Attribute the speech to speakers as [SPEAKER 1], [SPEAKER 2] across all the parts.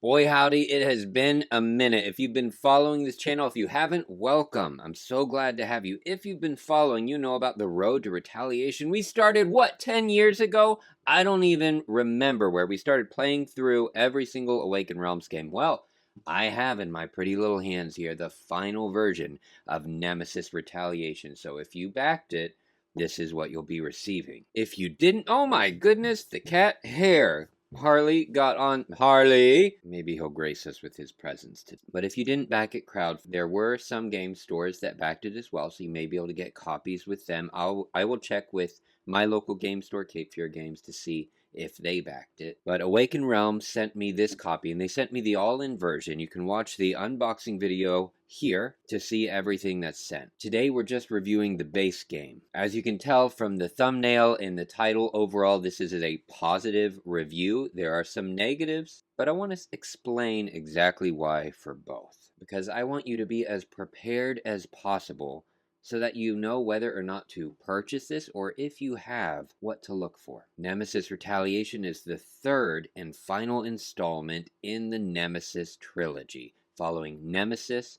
[SPEAKER 1] Boy howdy, it has been a minute. If you've been following this channel, if you haven't, welcome. I'm so glad to have you. If you've been following, you know about the road to Retaliation. We started, what, 10 years ago? I don't even remember where we started playing through every single Awakened Realms game. Well, I have in my pretty little hands here the final version of Nemesis Retaliation. So if you backed it, this is what you'll be receiving. If you didn't, oh my goodness, the cat hair. Harley got on. Harley! Maybe he'll grace us with his presence today. But if you didn't back it crowd, there were some game stores that backed it as well, so you may be able to get copies with them. I will check with my local game store, Cape Fear Games, to see if they backed it. But Awakened Realms sent me this copy, and they sent me the all-in version. You can watch the unboxing video here to see everything that's sent. Today we're just reviewing the base game. As you can tell from the thumbnail and the title, overall this is a positive review. There are some negatives, but I want to explain exactly why for both, because I want you to be as prepared as possible so that you know whether or not to purchase this, or if you have, what to look for. Nemesis Retaliation is the third and final installment in the Nemesis trilogy, following Nemesis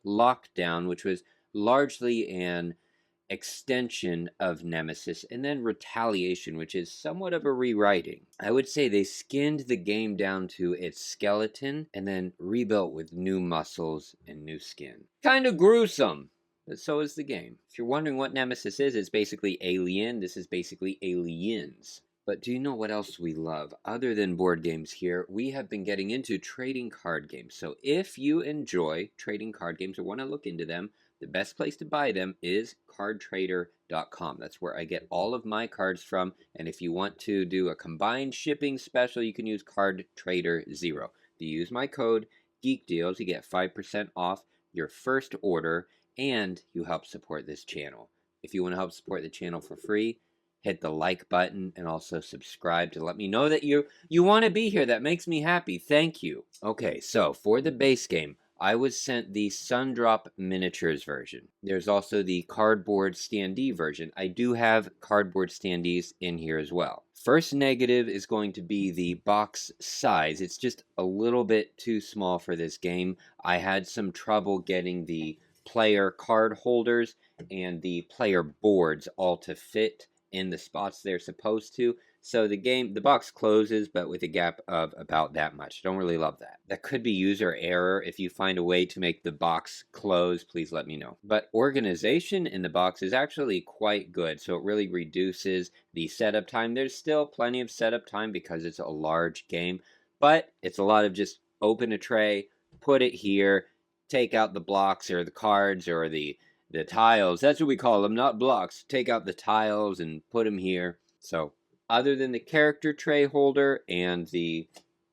[SPEAKER 1] Lockdown, which was largely an extension of Nemesis, and then Retaliation, which is somewhat of a rewriting. I would say they skinned the game down to its skeleton and then rebuilt with new muscles and new skin. Kind of gruesome. But so is the game. If you're wondering what Nemesis is, it's basically Alien. This is basically Aliens. But do you know what else we love? Other than board games here, we have been getting into trading card games. So if you enjoy trading card games or want to look into them, the best place to buy them is cardtrader.com. That's where I get all of my cards from. And if you want to do a combined shipping special, you can use CardTrader0. If you use my code GeekDeals, you get 5% off your first order, and you help support this channel. If you want to help support the channel for free, hit the like button and also subscribe to let me know that you want to be here. That makes me happy. Thank you. Okay, so for the base game, I was sent the Sundrop Miniatures version. There's also the cardboard standee version. I do have cardboard standees in here as well. First negative is going to be the box size. It's just a little bit too small for this game. I had some trouble getting the player card holders and the player boards all to fit in the spots they're supposed to. So the box closes, but with a gap of about that much. Don't really love that. That could be user error. If you find a way to make the box close, please let me know. But organization in the box is actually quite good, so it really reduces the setup time. There's still plenty of setup time because it's a large game, but it's a lot of just open a tray, put it here, take out the blocks or the cards or the tiles. That's what we call them, not blocks. Take out the tiles and put them here. So other than the character tray holder and the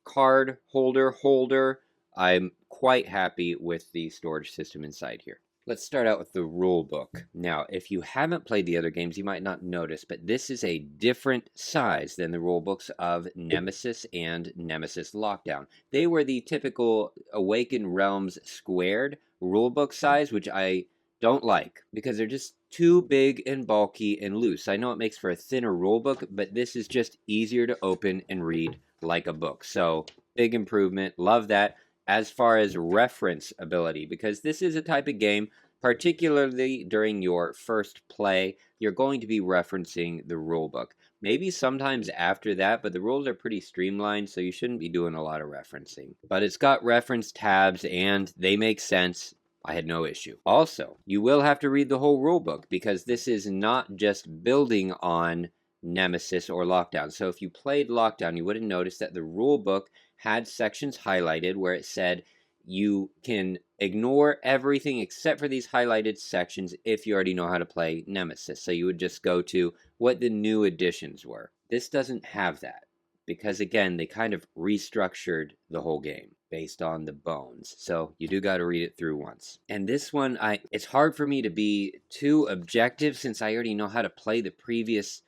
[SPEAKER 1] card holder, I'm quite happy with the storage system inside here. Let's start out with the rule book. Now, if you haven't played the other games, you might not notice, but this is a different size than the rule books of Nemesis and Nemesis Lockdown. They were the typical Awakened Realms squared rule book size, which I don't like because they're just too big and bulky and loose. I know it makes for a thinner rule book, but this is just easier to open and read like a book. So big improvement. Love that. As far as reference ability, because this is a type of game, particularly during your first play, you're going to be referencing the rule book. Maybe sometimes after that, but the rules are pretty streamlined, so you shouldn't be doing a lot of referencing. But it's got reference tabs, and they make sense. I had no issue. Also, you will have to read the whole rulebook because this is not just building on Nemesis or Lockdown. So if you played Lockdown, you would have noticed that the rulebook had sections highlighted where it said you can ignore everything except for these highlighted sections if you already know how to play Nemesis. So you would just go to what the new additions were. This doesn't have that because, again, they kind of restructured the whole game based on the bones. So you do got to read it through once. And this one, it's hard for me to be too objective since I already know how to play the previous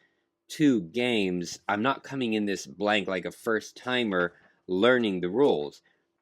[SPEAKER 1] two games. I'm not coming in this blank like a first timer learning the rules.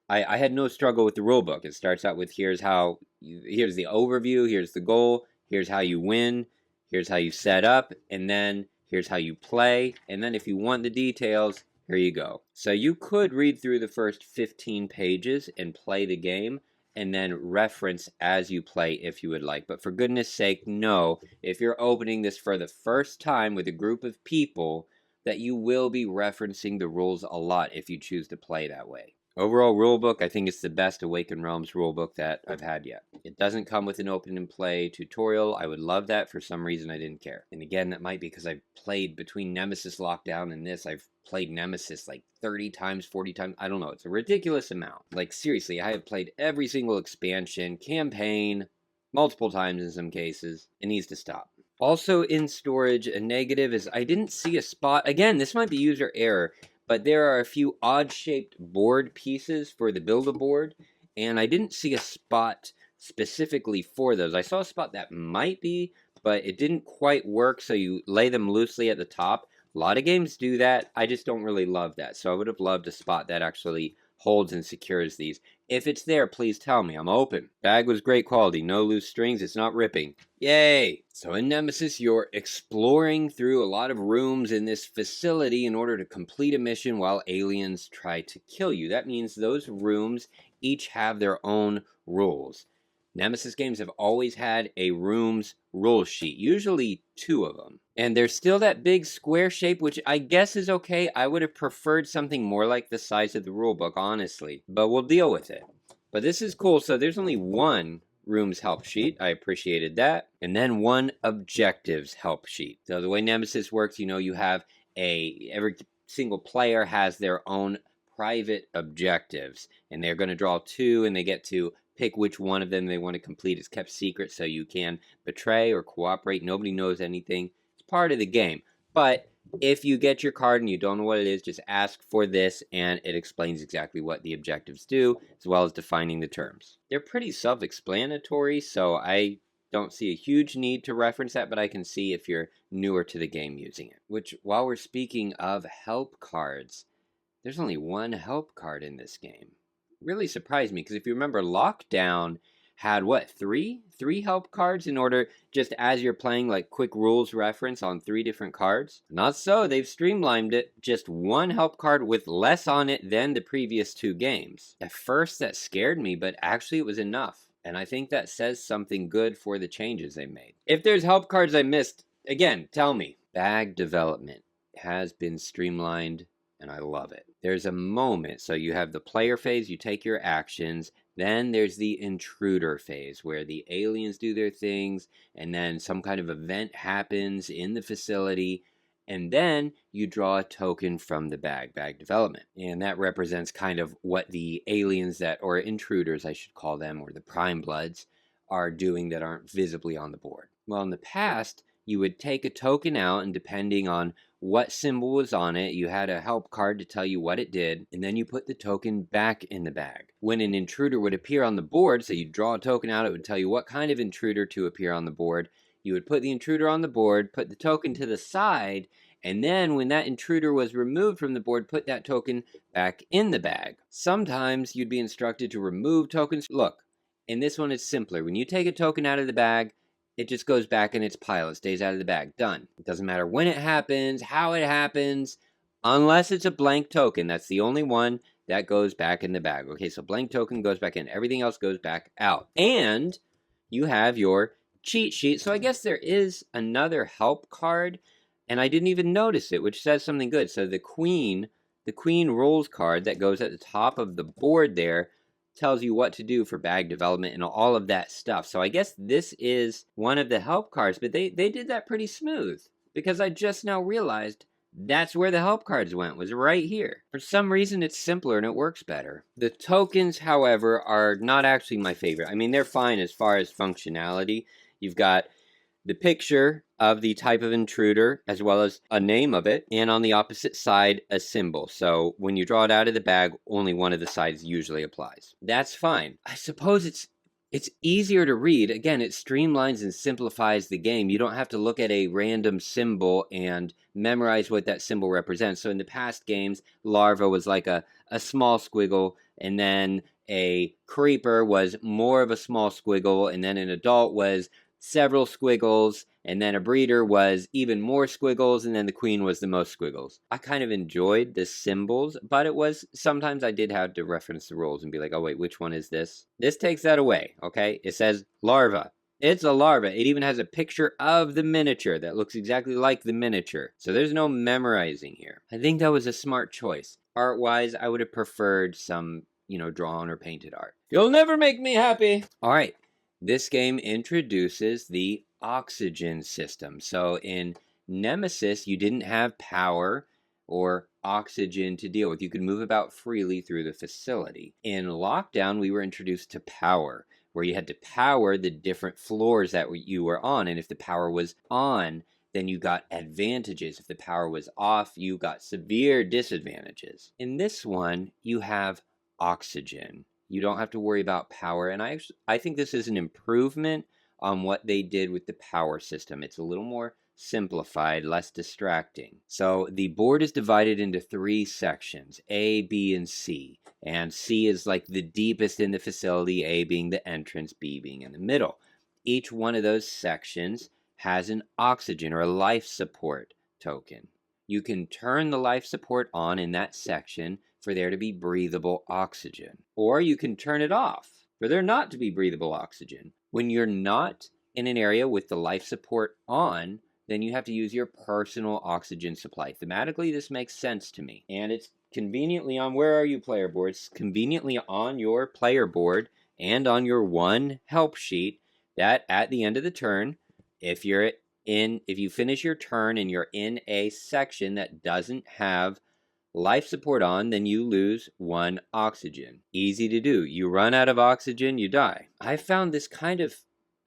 [SPEAKER 1] I had no struggle with the rule book. It starts out with here's the overview, here's the goal, here's how you win, here's how you set up, and then here's how you play. And then if you want the details, Here you go. So you could read through the first 15 pages and play the game, and then reference as you play if you would like. But for goodness sake, know if you're opening this for the first time with a group of people that you will be referencing the rules a lot if you choose to play that way. Overall rulebook, I think it's the best Awakened Realms rulebook that I've had yet. It doesn't come with an open and play tutorial. I would love that. For some reason, I didn't care. And again, that might be because I've played between Nemesis Lockdown and this. I've played Nemesis like 30 times, 40 times. I don't know. It's a ridiculous amount. Like, seriously, I have played every single expansion, campaign, multiple times in some cases. It needs to stop. Also in storage, a negative is I didn't see a spot. Again, this might be user error, but there are a few odd-shaped board pieces for the Build-A-Board, and I didn't see a spot specifically for those. I saw a spot that might be, but it didn't quite work, so you lay them loosely at the top. A lot of games do that. I just don't really love that, so I would have loved a spot that actually holds and secures these. If it's there, please tell me. I'm open. Bag was great quality. No loose strings. It's not ripping. Yay! So in Nemesis, you're exploring through a lot of rooms in this facility in order to complete a mission while aliens try to kill you. That means those rooms each have their own rules. Nemesis games have always had a room's rule sheet, usually 2 of them. And there's still that big square shape, which I guess is okay. I would have preferred something more like the size of the rulebook, honestly. But we'll deal with it. But this is cool. So there's only 1 room's help sheet. I appreciated that. And then 1 objectives help sheet. So the way Nemesis works, you have every single player has their own private objectives. And they're going to draw 2, and they get to pick which one of them they want to complete. It's kept secret, so you can betray or cooperate. Nobody knows anything. It's part of the game. But if you get your card and you don't know what it is, just ask for this, and it explains exactly what the objectives do, as well as defining the terms. They're pretty self-explanatory, so I don't see a huge need to reference that, but I can see if you're newer to the game using it. Which, while we're speaking of help cards, there's only 1 help card in this game. Really surprised me, because if you remember, Lockdown had what, 3 help cards in order, just as you're playing, like quick rules reference on 3 different cards. Not so. They've streamlined it. Just 1 help card with less on it than the previous 2 games. At first that scared me, but actually it was enough, and I think that says something good for the changes they made. If there's help cards I missed, again, tell me. Bag development has been streamlined, and I love it. There's a moment, so you have the player phase, you take your actions, then there's the intruder phase, where the aliens do their things, and then some kind of event happens in the facility, and then you draw a token from the bag development. And that represents kind of what the aliens or intruders, I should call them, or the prime bloods, are doing that aren't visibly on the board. Well, in the past, you would take a token out, and depending on what symbol was on it, you had a help card to tell you what it did, and then you put the token back in the bag. When an intruder would appear on the board, so you draw a token out, it would tell you what kind of intruder to appear on the board. You would put the intruder on the board, put the token to the side, and then when that intruder was removed from the board, put that token back in the bag. Sometimes you'd be instructed to remove tokens. Look, in this one it's simpler. When you take a token out of the bag, it just goes back in its pile. It stays out of the bag. Done. It doesn't matter when it happens, how it happens, unless it's a blank token. That's the only one that goes back in the bag. Okay, so blank token goes back in. Everything else goes back out. And you have your cheat sheet. So I guess there is another help card, and I didn't even notice it, which says something good. So the Queen rules card that goes at the top of the board there tells you what to do for bag development and all of that stuff. So I guess this is one of the help cards, but they did that pretty smooth, because I just now realized that's where the help cards went, was right here. For some reason it's simpler and it works better. The tokens, however, are not actually my favorite. I mean, they're fine as far as functionality. You've got the picture of the type of intruder, as well as a name of it, and on the opposite side, a symbol. So when you draw it out of the bag, only one of the sides usually applies. That's fine. I suppose it's easier to read. Again, it streamlines and simplifies the game. You don't have to look at a random symbol and memorize what that symbol represents. So in the past games, larva was like a small squiggle, and then a creeper was more of a small squiggle, and then an adult was several squiggles, and then a breeder was even more squiggles, and then the queen was the most squiggles. I kind of enjoyed the symbols, but it was sometimes I did have to reference the rules and be like, oh wait, which one is this? This takes that away, okay? It says larva. It's a larva. It even has a picture of the miniature that looks exactly like the miniature. So there's no memorizing here. I think that was a smart choice. Art-wise, I would have preferred some, drawn or painted art. You'll never make me happy. All right. This game introduces the oxygen system. So in Nemesis, you didn't have power or oxygen to deal with. You could move about freely through the facility. In Lockdown, we were introduced to power, where you had to power the different floors that you were on. And if the power was on, then you got advantages. If the power was off, you got severe disadvantages. In this one, you have oxygen. You don't have to worry about power. And I think this is an improvement on what they did with the power system. It's a little more simplified, less distracting. So the board is divided into 3 sections, A, B, and C. And C is like the deepest in the facility, A being the entrance, B being in the middle. Each one of those sections has an oxygen or a life support token. You can turn the life support on in that section for there to be breathable oxygen. Or you can turn it off for there not to be breathable oxygen. When you're not in an area with the life support on, then you have to use your personal oxygen supply. Thematically, this makes sense to me. And it's conveniently on, where are you, player board? It's conveniently on your player board and on your one help sheet that at the end of the turn, if you finish your turn and you're in a section that doesn't have life support on, then you lose 1 oxygen. Easy to do. You run out of oxygen, you die. I found this kind of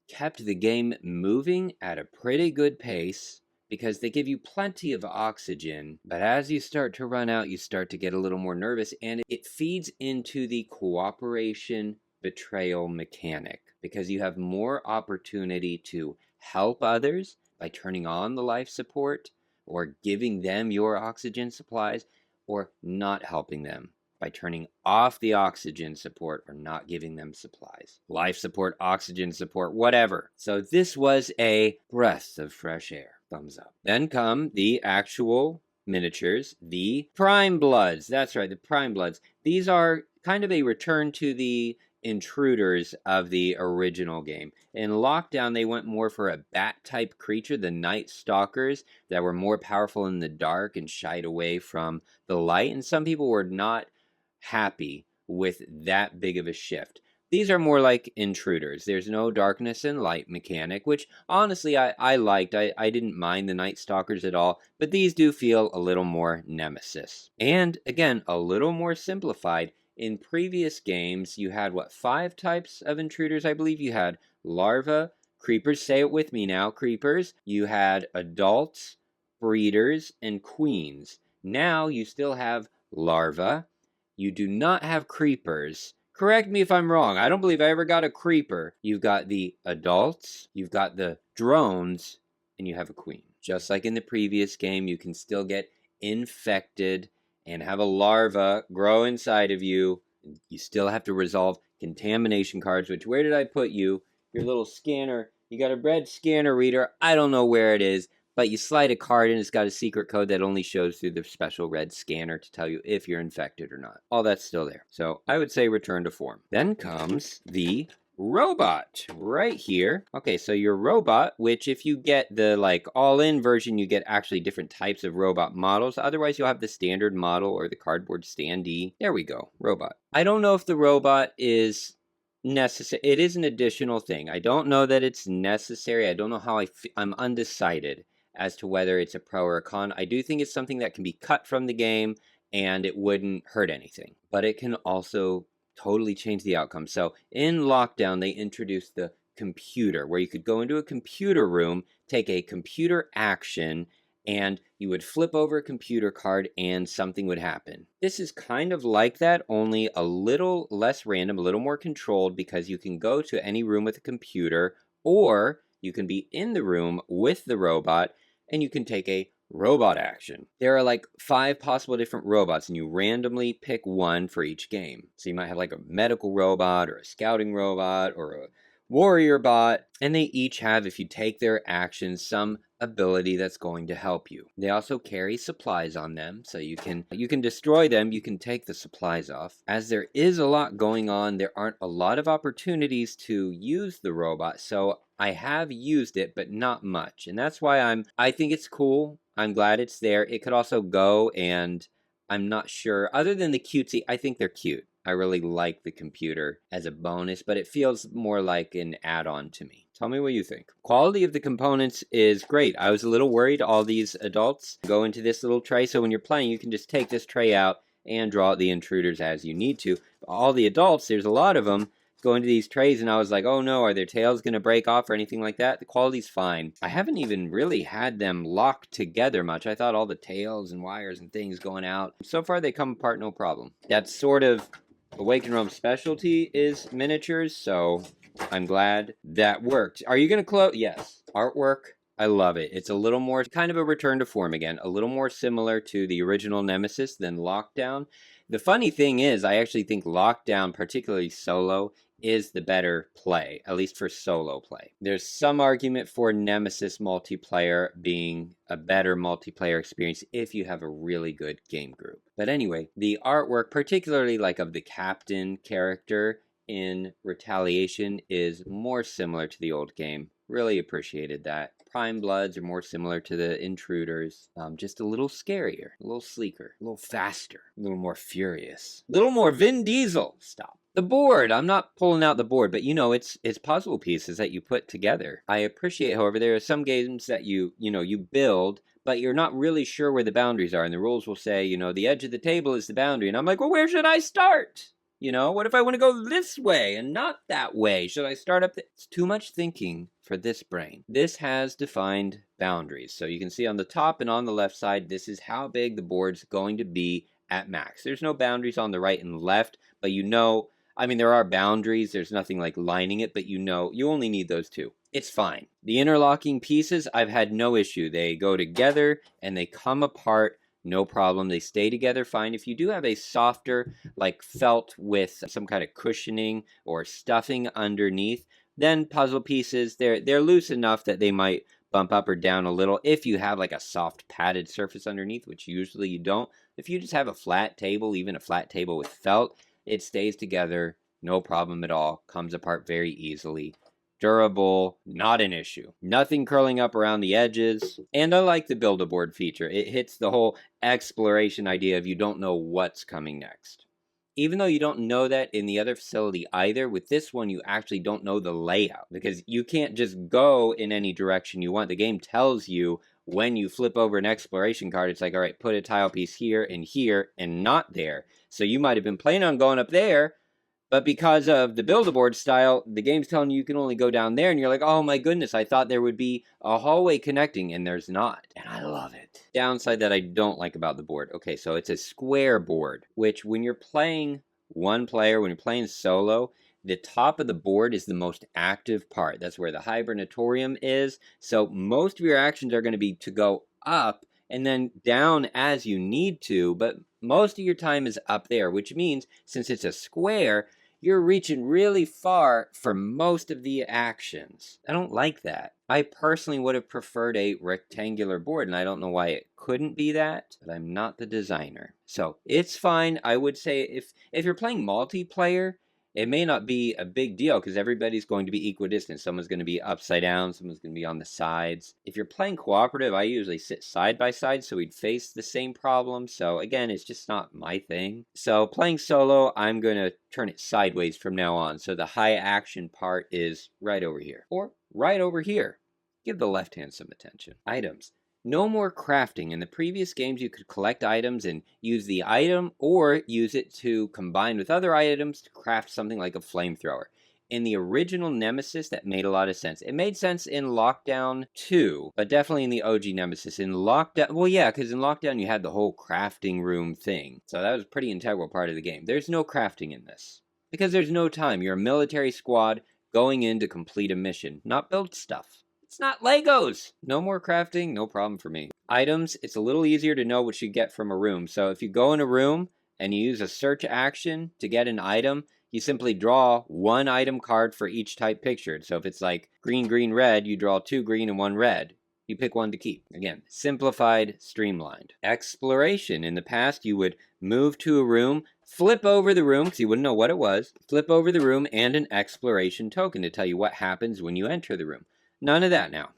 [SPEAKER 1] kept the game moving at a pretty good pace because they give you plenty of oxygen, but as you start to run out, you start to get a little more nervous, and it feeds into the cooperation betrayal mechanic because you have more opportunity to help others by turning on the life support or giving them your oxygen supplies, or not helping them by turning off the oxygen support or not giving them supplies. Life support, oxygen support, whatever. So this was a breath of fresh air. Thumbs up. Then come the actual miniatures, the Prime Bloods. That's right, the Prime Bloods. These are kind of a return to the Intruders of the original game. In Lockdown, they went more for a bat-type creature, the Night Stalkers, that were more powerful in the dark and shied away from the light, and some people were not happy with that big of a shift. These are more like Intruders. There's no darkness and light mechanic, which honestly I liked. I didn't mind the Night Stalkers at all, but these do feel a little more Nemesis. And again, a little more simplified. In previous games, you had, 5 types of intruders, I believe? You had larvae, creepers, say it with me now, creepers. You had adults, breeders, and queens. Now you still have larvae. You do not have creepers. Correct me if I'm wrong. I don't believe I ever got a creeper. You've got the adults, you've got the drones, and you have a queen. Just like in the previous game, you can still get infected and have a larva grow inside of you. You still have to resolve contamination cards, which, where did I put you? Your little scanner. You got a red scanner reader. I don't know where it is, but you slide a card and it's got a secret code that only shows through the special red scanner to tell you if you're infected or not. All that's still there. So I would say return to form. Then comes the robot right here. Okay, so your robot, which if you get the all-in version, you get actually different types of robot models. Otherwise, you'll have the standard model or the cardboard standee. There we go, robot. I don't know if the robot is necessary. It is an additional thing. I don't know that it's necessary. I don't know how I'm undecided as to whether it's a pro or a con. I do think it's something that can be cut from the game and it wouldn't hurt anything. But it can also totally change the outcome. So in Lockdown, they introduced the computer, where you could go into a computer room, take a computer action, and you would flip over a computer card and something would happen. This is kind of like that, only a little less random, a little more controlled, because you can go to any room with a computer, or you can be in the room with the robot and you can take a robot action. There are 5 possible different robots, and you randomly pick one for each game. So you might have a medical robot or a scouting robot or a warrior bot, and they each have, if you take their actions, some ability that's going to help you. They also carry supplies on them, so you can destroy them, you can take the supplies off. As there is a lot going on, there aren't a lot of opportunities to use the robot, so I have used it, but not much. And that's why I think it's cool. I'm glad it's there. It could also go, and I'm not sure. Other than the cutesy, I think they're cute. I really like the computer as a bonus, but it feels more like an add-on to me. Tell me what you think. Quality of the components is great. I was a little worried all these adults go into this little tray, so when you're playing, you can just take this tray out and draw the intruders as you need to. All the adults, there's a lot of them, go into these trays, and I was like, oh no, are their tails going to break off or anything like that? The quality's fine. I haven't even really had them locked together much. I thought all the tails and wires and things going out. So far, they come apart no problem. That's sort of Awaken Realm's specialty is miniatures, so I'm glad that worked. Are you going to close? Yes. Artwork, I love it. It's a little more, kind of a return to form again, a little more similar to the original Nemesis than Lockdown. The funny thing is, I actually think Lockdown, particularly solo, is the better play, at least for solo play. There's some argument for Nemesis multiplayer being a better multiplayer experience if you have a really good game group. But anyway, the artwork, particularly like of the captain character in Retaliation, is more similar to the old game. Really appreciated that. Prime Bloods are more similar to the Intruders. Just a little scarier, a little sleeker, a little faster, a little more furious, a little more Vin Diesel. Stop. The board, I'm not pulling out the board, but it's puzzle pieces that you put together. I appreciate, however, there are some games that you build, but you're not really sure where the boundaries are, and the rules will say, the edge of the table is the boundary, and I'm like, well, where should I start? What if I want to go this way and not that way? Should I start up? It's too much thinking for this brain. This has defined boundaries. So you can see on the top and on the left side, this is how big the board's going to be at max. There's no boundaries on the right and left, but there are boundaries. There's nothing like lining it, but you only need those two. It's fine. The interlocking pieces, I've had no issue. They go together and they come apart. No problem. They stay together fine. If you do have a softer, like felt with some kind of cushioning or stuffing underneath, then puzzle pieces, they're loose enough that they might bump up or down a little if you have like a soft padded surface underneath, which usually you don't. If you just have a flat table, even a flat table with felt, it stays together, no problem at all, comes apart very easily. Durable, not an issue. Nothing curling up around the edges. And I like the Build-A-Board feature. It hits the whole exploration idea of you don't know what's coming next. Even though you don't know that in the other facility either, with this one you actually don't know the layout. Because you can't just go in any direction you want. The game tells you when you flip over an exploration card, it's like, all right, put a tile piece here and not there. So you might have been planning on going up there, but because of the Build-A-Board style, the game's telling you can only go down there, and you're like, oh my goodness, I thought there would be a hallway connecting, and there's not. And I love it. Downside that I don't like about the board. Okay, so it's a square board, which when you're playing one player, when you're playing solo, the top of the board is the most active part. That's where the hibernatorium is. So most of your actions are going to be to go up and then down as you need to, but most of your time is up there, which means since it's a square, you're reaching really far for most of the actions. I don't like that. I personally would have preferred a rectangular board, and I don't know why it couldn't be that, but I'm not the designer. So it's fine. I would say if you're playing multiplayer, it may not be a big deal because everybody's going to be equidistant. Someone's going to be upside down. Someone's going to be on the sides. If you're playing cooperative, I usually sit side by side so we'd face the same problem. So again, it's just not my thing. So playing solo, I'm going to turn it sideways from now on. So the high action part is right over here or right over here. Give the left hand some attention. Items. No more crafting. In the previous games, you could collect items and use the item or use it to combine with other items to craft something like a flamethrower. In the original Nemesis, that made a lot of sense. It made sense in Lockdown 2, but definitely in the OG Nemesis. In Lockdown, well, yeah, because in Lockdown you had the whole crafting room thing. So that was a pretty integral part of the game. There's no crafting in this because there's no time. You're a military squad going in to complete a mission, not build stuff. It's not Legos. No more crafting, no problem for me. Items, it's a little easier to know what you get from a room. So if you go in a room and you use a search action to get an item, you simply draw one item card for each type pictured. So if it's like green, green, red, you draw 2 green and 1 red. You pick one to keep. Again, simplified, streamlined. Exploration. In the past, you would move to a room, flip over the room, because you wouldn't know what it was, flip over the room, and an exploration token to tell you what happens when you enter the room. None of that now.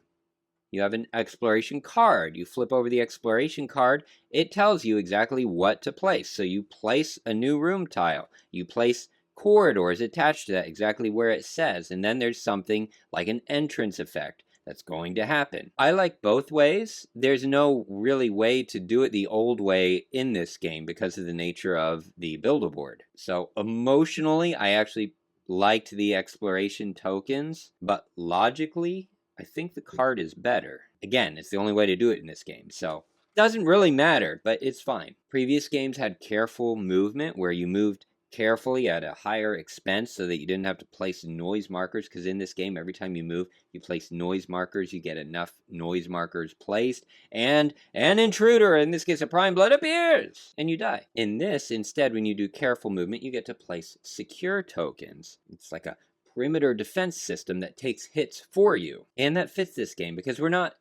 [SPEAKER 1] You have an exploration card. You flip over the exploration card. It tells you exactly what to place. So you place a new room tile. You place corridors attached to that, exactly where it says. And then there's something like an entrance effect that's going to happen. I like both ways. There's no really way to do it the old way in this game because of the nature of the Build-A-Board. So emotionally, I actually liked the exploration tokens, but logically, I think the card is better. Again, it's the only way to do it in this game, so doesn't really matter, but it's fine. Previous games had careful movement where you moved carefully at a higher expense so that you didn't have to place noise markers, because in this game, every time you move, you place noise markers, you get enough noise markers placed, and an intruder, in this case a prime blood, appears, and you die. In this, instead, when you do careful movement, you get to place secure tokens. It's like a perimeter defense system that takes hits for you, and that fits this game because we're not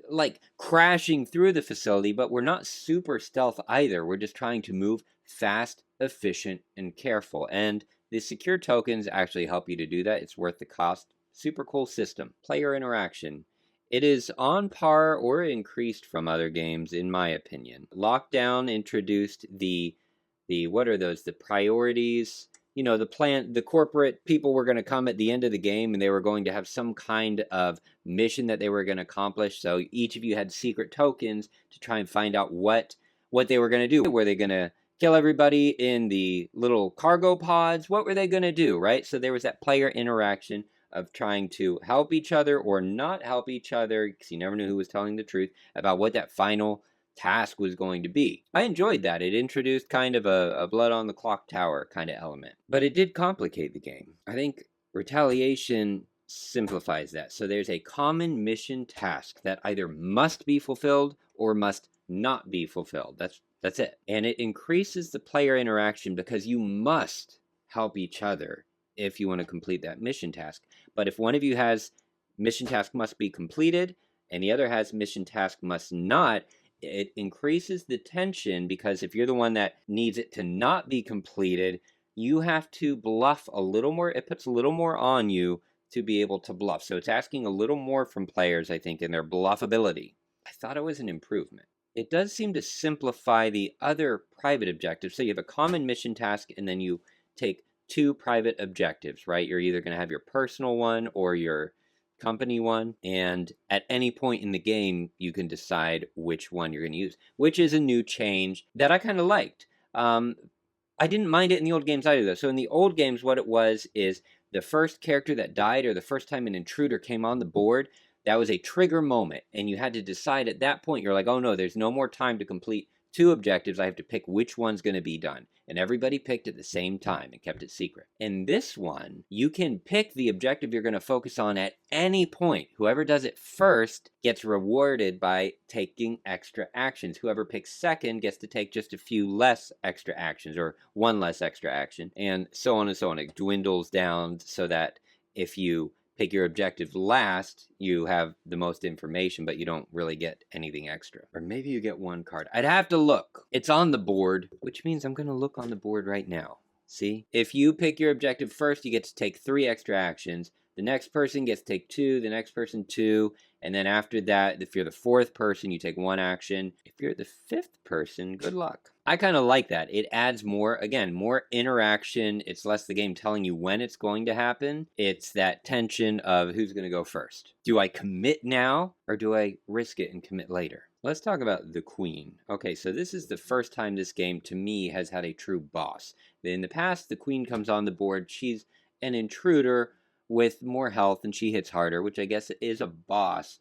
[SPEAKER 1] like crashing through the facility, but we're not super stealth either. We're just trying to move fast, efficient, and careful, and the secure tokens actually help you to do that. It's worth the cost. Super cool system. Player interaction. It is on par or increased from other games, in my opinion. Lockdown introduced the what are those? The priorities. You know, the corporate people were going to come at the end of the game, and they were going to have some kind of mission that they were going to accomplish. So each of you had secret tokens to try and find out what they were going to do. Were they going to kill everybody in the little cargo pods? What were they going to do, right? So there was that player interaction of trying to help each other or not help each other, because you never knew who was telling the truth about what that final task was going to be. I enjoyed that. It introduced kind of a blood on the clock tower kind of element, but it did complicate the game. I think Retaliation simplifies that. So there's a common mission task that either must be fulfilled or must not be fulfilled. That's it. And it increases the player interaction because you must help each other if you want to complete that mission task. But if one of you has mission task must be completed and the other has mission task must not, it increases the tension, because if you're the one that needs it to not be completed, you have to bluff a little more. It puts a little more on you to be able to bluff. So it's asking a little more from players, I think, in their bluffability. I thought it was an improvement. It does seem to simplify the other private objectives. So you have a common mission task, and then you take 2 private objectives, right? You're either going to have your personal one or your company one, and at any point in the game you can decide which one you're going to use, which is a new change that I kind of liked. I didn't mind it in the old games either, though. So in the old games, what it was is the first character that died, or the first time an intruder came on the board, that was a trigger moment, and you had to decide at that point. You're like, oh no, there's no more time to complete 2 objectives. I have to pick which one's going to be done. And everybody picked at the same time and kept it secret. In this one, you can pick the objective you're going to focus on at any point. Whoever does it first gets rewarded by taking extra actions. Whoever picks second gets to take just a few less extra actions, or 1 less extra action, and so on and so on. It dwindles down so that if you pick your objective last, you have the most information, but you don't really get anything extra. Or maybe you get 1 card. I'd have to look. It's on the board, which means I'm going to look on the board right now. See? If you pick your objective first, you get to take 3 extra actions. The next person gets to take 2, the next person 2, and then after that, if you're the 4th person, you take 1 action. If you're the 5th person, good luck. I kind of like that. It adds more, again, more interaction. It's less the game telling you when it's going to happen. It's that tension of who's going to go first. Do I commit now, or do I risk it and commit later? Let's talk about the Queen. Okay, so this is the first time this game, to me, has had a true boss. In the past, the Queen comes on the board. She's an intruder with more health, and she hits harder, which I guess is a boss,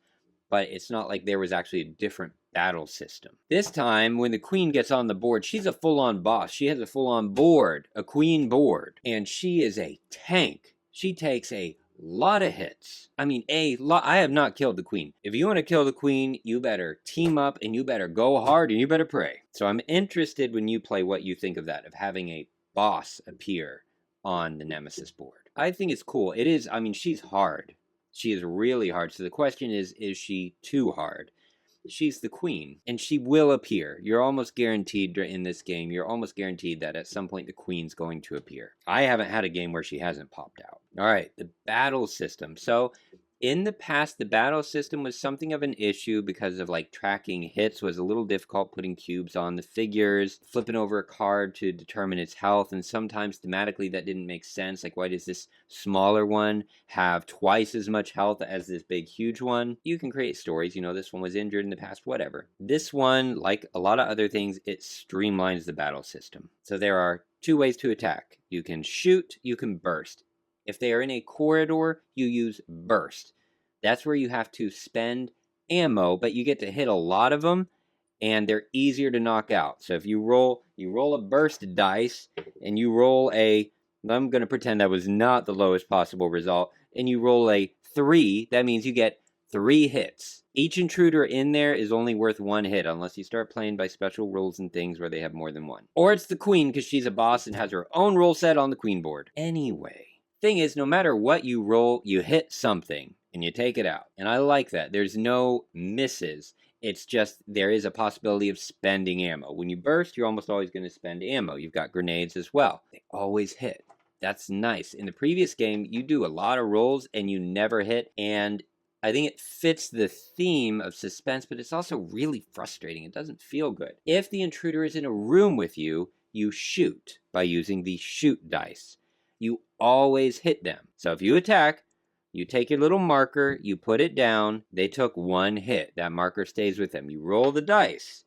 [SPEAKER 1] but it's not like there was actually a different battle system. This time, when the Queen gets on the board, she's a full-on boss. She has a full-on board, a Queen board, and she is a tank. She takes a lot of hits. I mean, I have not killed the Queen. If you want to kill the Queen, you better team up, and you better go hard, and you better pray. So I'm interested when you play what you think of that, of having a boss appear on the Nemesis board. I think it's cool. It is, I mean, she's hard. She is really hard. So the question is she too hard? She's the queen, and she will appear. You're almost guaranteed in this game, you're almost guaranteed that at some point the queen's going to appear. I haven't had a game where she hasn't popped out. All right, the battle system. So in the past, the battle system was something of an issue because of like tracking hits was a little difficult, putting cubes on the figures, flipping over a card to determine its health, and sometimes thematically that didn't make sense. Like, why does this smaller one have twice as much health as this big, huge one? You can create stories, you know, this one was injured in the past, whatever. This one, like a lot of other things, it streamlines the battle system. So there are two ways to attack. You can shoot, you can burst. If they are in a corridor, you use burst. That's where you have to spend ammo, but you get to hit a lot of them, and they're easier to knock out. So if you roll a burst dice, and you roll a, I'm going to pretend that was not the lowest possible result, and you roll a 3, that means you get 3 hits. Each intruder in there is only worth 1 hit, unless you start playing by special rules and things where they have more than 1. Or it's the queen, because she's a boss and has her own rule set on the queen board. Anyway, thing is, no matter what you roll, you hit something, and you take it out. And I like that. There's no misses. It's just there is a possibility of spending ammo. When you burst, you're almost always going to spend ammo. You've got grenades as well. They always hit. That's nice. In the previous game, you do a lot of rolls and you never hit, and I think it fits the theme of suspense, but it's also really frustrating. It doesn't feel good. If the intruder is in a room with you, you shoot by using the shoot dice. You always hit them. So if you attack, you take your little marker, you put it down, they took 1 hit. That marker stays with them. You roll the dice.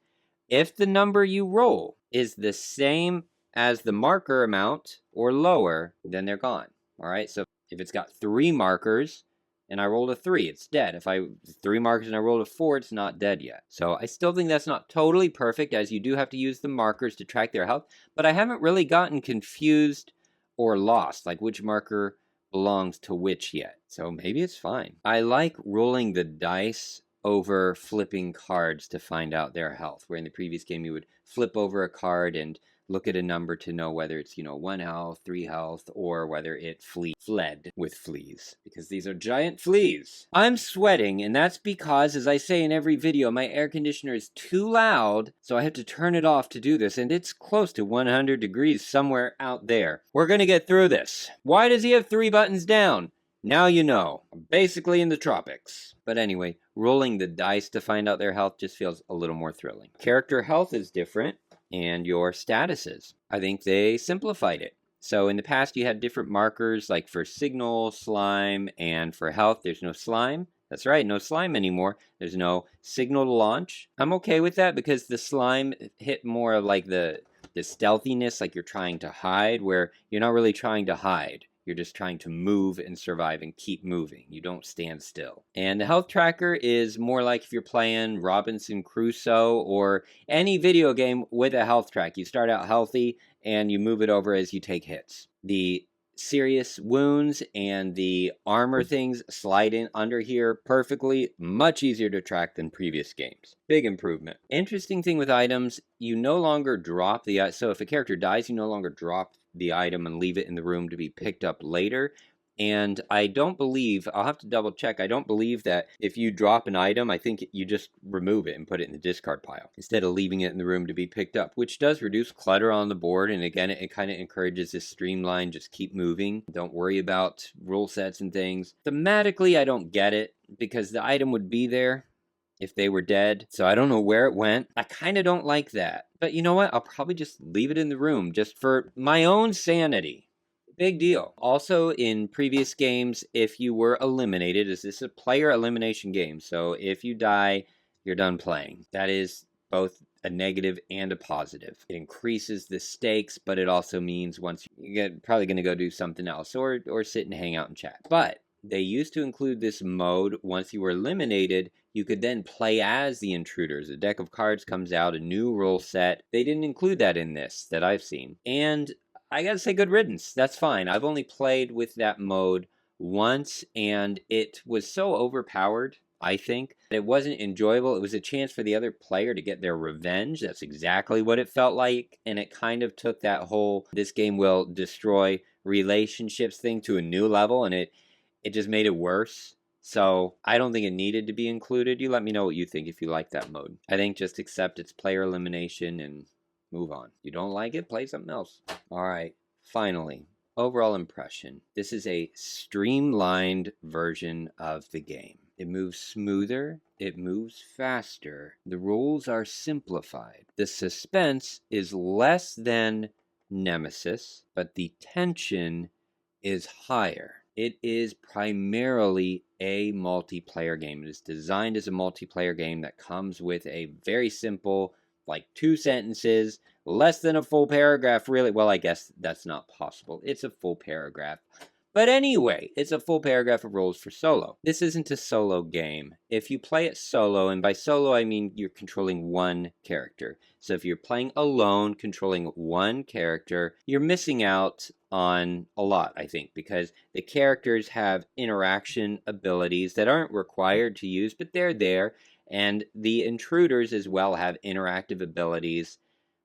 [SPEAKER 1] If the number you roll is the same as the marker amount or lower, then they're gone. All right, so if it's got 3 markers and I rolled a 3, it's dead. If I 3 markers and I rolled a 4, it's not dead yet. So I still think that's not totally perfect, as you do have to use the markers to track their health, but I haven't really gotten confused or lost, like which marker belongs to which yet. So maybe it's fine. I like rolling the dice over flipping cards to find out their health, where in the previous game you would flip over a card and look at a number to know whether it's, 1 health, 3 health, or whether it fled with fleas, because these are giant fleas. I'm sweating, and that's because, as I say in every video, my air conditioner is too loud, so I have to turn it off to do this, and it's close to 100 degrees somewhere out there. We're gonna get through this. Why does he have 3 buttons down? Now you know. I'm basically in the tropics. But anyway, rolling the dice to find out their health just feels a little more thrilling. Character health is different, and your statuses. I think they simplified it. So in the past you had different markers, like for signal, slime, and for health there's no slime. That's right, no slime anymore. There's no signal to launch. I'm okay with that because the slime hit more of like the stealthiness, like you're trying to hide, where you're not really trying to hide. You're just trying to move and survive and keep moving. You don't stand still. And the health tracker is more like if you're playing Robinson Crusoe or any video game with a health track. You start out healthy and you move it over as you take hits. The serious wounds and the armor things slide in under here perfectly. Much easier to track than previous games. Big improvement. Interesting thing with items, you no longer drop the... So if a character dies, you no longer drop the item and leave it in the room to be picked up later. And I don't believe, I'll have to double check, I don't believe that if you drop an item, I think you just remove it and put it in the discard pile instead of leaving it in the room to be picked up, which does reduce clutter on the board. And again, it kind of encourages this streamline, just keep moving. Don't worry about rule sets and things. Thematically, I don't get it because the item would be there if they were dead. So I don't know where it went. I kind of don't like that. But you know what? I'll probably just leave it in the room just for my own sanity. Big deal. Also, in previous games, if you were eliminated, is this a player elimination game? So if you die, you're done playing. That is both a negative and a positive. It increases the stakes, but it also means once you get probably going to go do something else or sit and hang out and chat. But they used to include this mode. Once you were eliminated, you could then play as the intruders. A deck of cards comes out, a new rule set. They didn't include that in this that I've seen. And I gotta say, good riddance. That's fine. I've only played with that mode once, and it was so overpowered, I think, that it wasn't enjoyable. It was a chance for the other player to get their revenge. That's exactly what it felt like, and it kind of took that whole, this game will destroy relationships thing to a new level, and it just made it worse. So I don't think it needed to be included. You let me know what you think if you like that mode. I think just accept its player elimination and move on. You don't like it, play something else. All right, finally, overall impression. This is a streamlined version of the game. It moves smoother, it moves faster. The rules are simplified. The suspense is less than Nemesis, but the tension is higher. It is primarily a multiplayer game. It is designed as a multiplayer game that comes with a very simple, like 2 sentences, less than a full paragraph, really. Well, I guess that's not possible. It's a full paragraph. But anyway, it's a full paragraph of rules for solo. This isn't a solo game. If you play it solo, and by solo I mean you're controlling one character. So if you're playing alone, controlling one character, you're missing out on a lot, I think, because the characters have interaction abilities that aren't required to use, but they're there. And the intruders as well have interactive abilities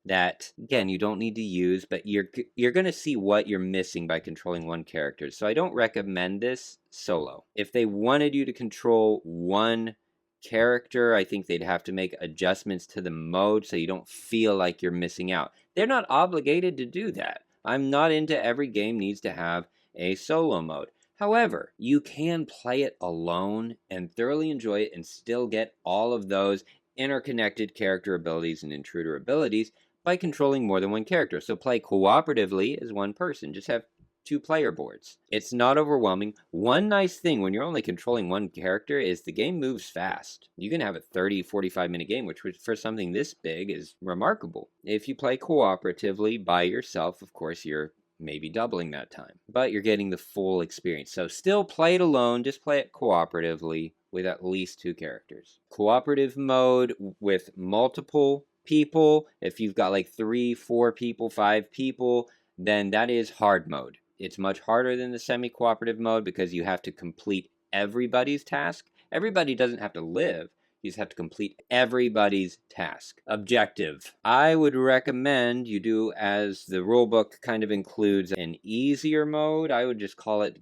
[SPEAKER 1] that, again, you don't need to use, but you're going to see what you're missing by controlling one character. So I don't recommend this solo. If they wanted you to control one character, I think they'd have to make adjustments to the mode so you don't feel like you're missing out. They're not obligated to do that. I'm not into every game needs to have a solo mode. However, you can play it alone and thoroughly enjoy it and still get all of those interconnected character abilities and intruder abilities by controlling more than one character. So play cooperatively as one person. Just have 2 player boards. It's not overwhelming. One nice thing when you're only controlling one character is the game moves fast. You can have a 30-45 minute game, which for something this big is remarkable. If you play cooperatively by yourself, of course, you're maybe doubling that time, but you're getting the full experience. So still play it alone, just play it cooperatively with at least 2 characters. Cooperative mode with multiple people, if you've got like 3, 4 people, 5 people, then that is hard mode. It's much harder than the semi-cooperative mode because you have to complete everybody's task. Everybody doesn't have to live. You just have to complete everybody's task. Objective. I would recommend you do, as the rulebook kind of includes an easier mode. I would just call it,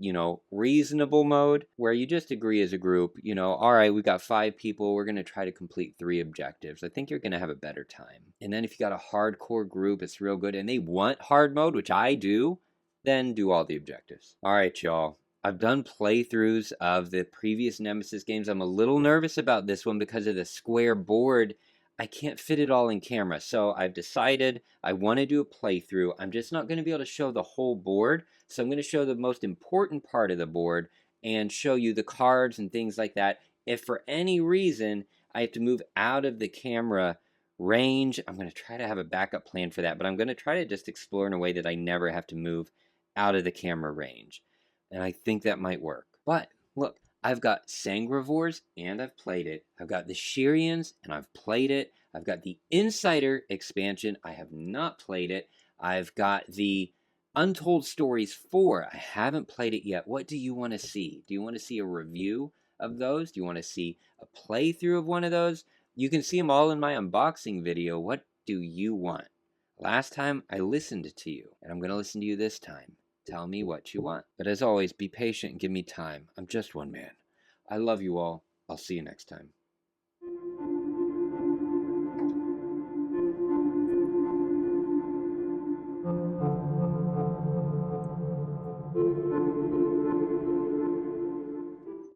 [SPEAKER 1] reasonable mode, where you just agree as a group, all right, we've got 5 people. We're going to try to complete 3 objectives. I think you're going to have a better time. And then if you got a hardcore group, it's real good, and they want hard mode, which I do, then do all the objectives. All right, y'all. I've done playthroughs of the previous Nemesis games. I'm a little nervous about this one because of the square board. I can't fit it all in camera, so I've decided I want to do a playthrough. I'm just not going to be able to show the whole board, so I'm going to show the most important part of the board and show you the cards and things like that. If for any reason I have to move out of the camera range, I'm going to try to have a backup plan for that, but I'm going to try to just explore in a way that I never have to move out of the camera range. And I think that might work. But look, I've got Sangrivores and I've played it. I've got the Shirians and I've played it. I've got the Insider expansion. I have not played it. I've got the Untold Stories 4. I haven't played it yet. What do you want to see? Do you want to see a review of those? Do you want to see a playthrough of one of those? You can see them all in my unboxing video. What do you want? Last time I listened to you, and I'm going to listen to you this time. Tell me what you want. But as always, be patient and give me time. I'm just one man. I love you all. I'll see you next time.